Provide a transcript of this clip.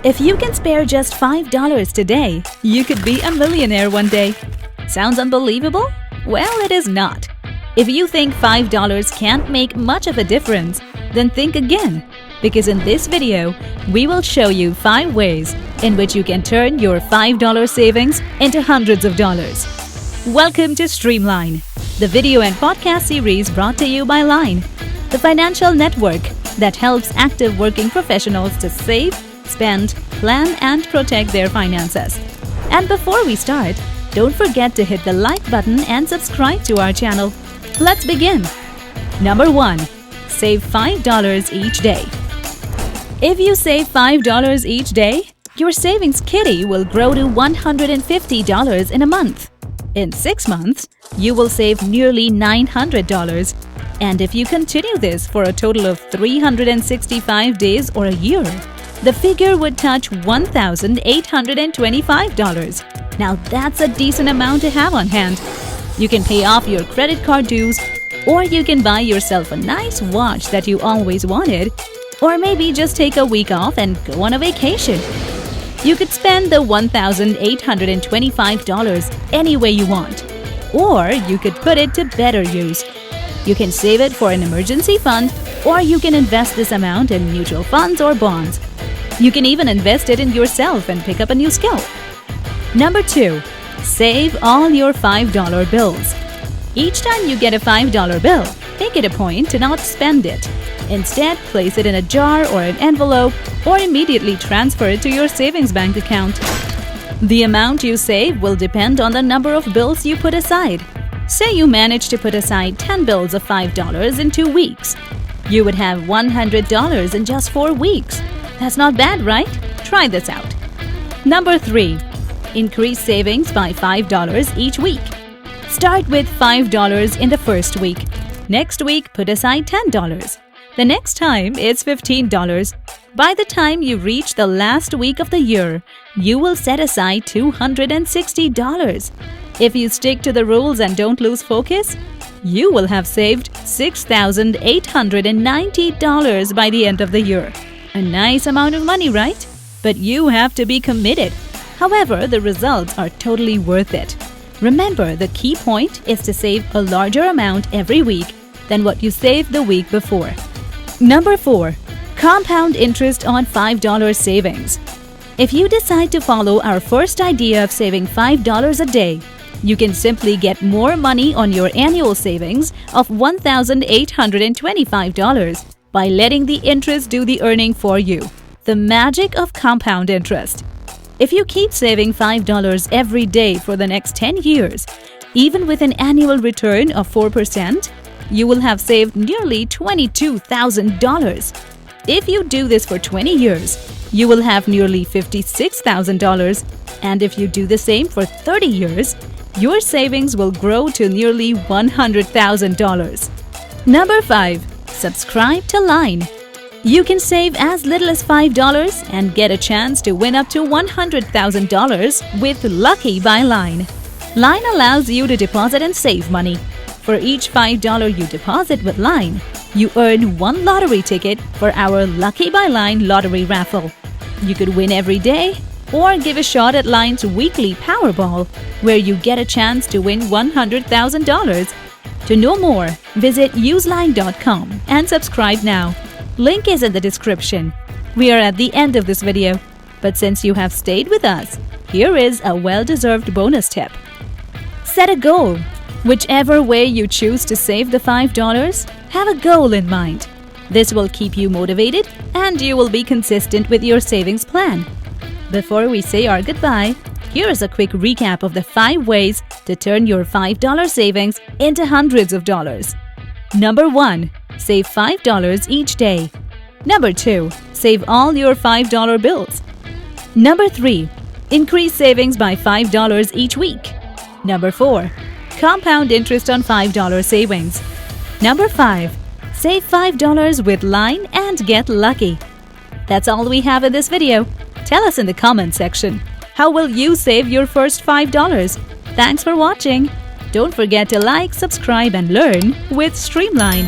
If you can spare just $5 today, you could be a millionaire one day. Sounds unbelievable? Well, it is not. If you think $5 can't make much of a difference, then think again. Because in this video, we will show you 5 ways in which you can turn your $5 savings into hundreds of dollars. Welcome to Streamline, the video and podcast series brought to you by Line, the financial network that helps active working professionals to save, spend, plan, and protect their finances. And before we start, don't forget to hit the like button and subscribe to our channel. Let's begin. Number 1. Save $5 each day. If you save $5 each day, your savings kitty will grow to $150 in a month. In 6 months, you will save nearly $900. And if you continue this for a total of 365 days or a year, the figure would touch $1,825. Now that's a decent amount to have on hand. You can pay off your credit card dues, or you can buy yourself a nice watch that you always wanted, or maybe just take a week off and go on a vacation. You could spend the $1,825 any way you want, or you could put it to better use. You can save it for an emergency fund, or you can invest this amount in mutual funds or bonds. You can even invest it in yourself and pick up a new skill. Number 2. Save all your $5 bills. Each time you get a $5 bill, make it a point to not spend it. Instead, place it in a jar or an envelope, or immediately transfer it to your savings bank account. The amount you save will depend on the number of bills you put aside. Say you manage to put aside 10 bills of $5 in 2 weeks. You would have $100 in just 4 weeks. That's not bad, right? Try this out. Number 3. Increase savings by $5 each week. Start with $5 in the first week. Next week, put aside $10. The next time, it's $15. By the time you reach the last week of the year, you will set aside $260. If you stick to the rules and don't lose focus, you will have saved $6,890 by the end of the year. A nice amount of money, right? But you have to be committed. However, the results are totally worth it. Remember, the key point is to save a larger amount every week than what you saved the week before. Number 4. Compound interest on $5 savings. If you decide to follow our first idea of saving $5 a day, you can simply get more money on your annual savings of $1,825 by letting the interest do the earning for you. The magic of compound interest. If you keep saving $5 every day for the next 10 years, even with an annual return of 4%, you will have saved nearly $22,000. If you do this for 20 years, you will have nearly $56,000. And if you do the same for 30 years, your savings will grow to nearly $100,000. Number 5. Subscribe to Line. You can save as little as $5 and get a chance to win up to $100,000 with Lucky by Line. Line allows you to deposit and save money. For each $5 you deposit with Line, you earn 1 lottery ticket for our Lucky by Line lottery raffle. You could win every day or give a shot at Line's weekly Powerball, where you get a chance to win $100,000. To know more, visit useline.com and subscribe now. Link is in the description. We are at the end of this video, but since you have stayed with us, here is a well-deserved bonus tip. Set a goal. Whichever way you choose to save the $5, have a goal in mind. This will keep you motivated and you will be consistent with your savings plan. Before we say our goodbye, here is a quick recap of the 5 ways to turn your $5 savings into hundreds of dollars. Number 1. Save $5 each day. Number 2. Save all your $5 bills. Number 3. Increase savings by $5 each week. Number 4. Compound interest on $5 savings. Number 5. Save $5 with Line and get lucky. That's all we have in this video. Tell us in the comment section, how will you save your first $5? Thanks for watching. Don't forget to like, subscribe and learn with Streamline.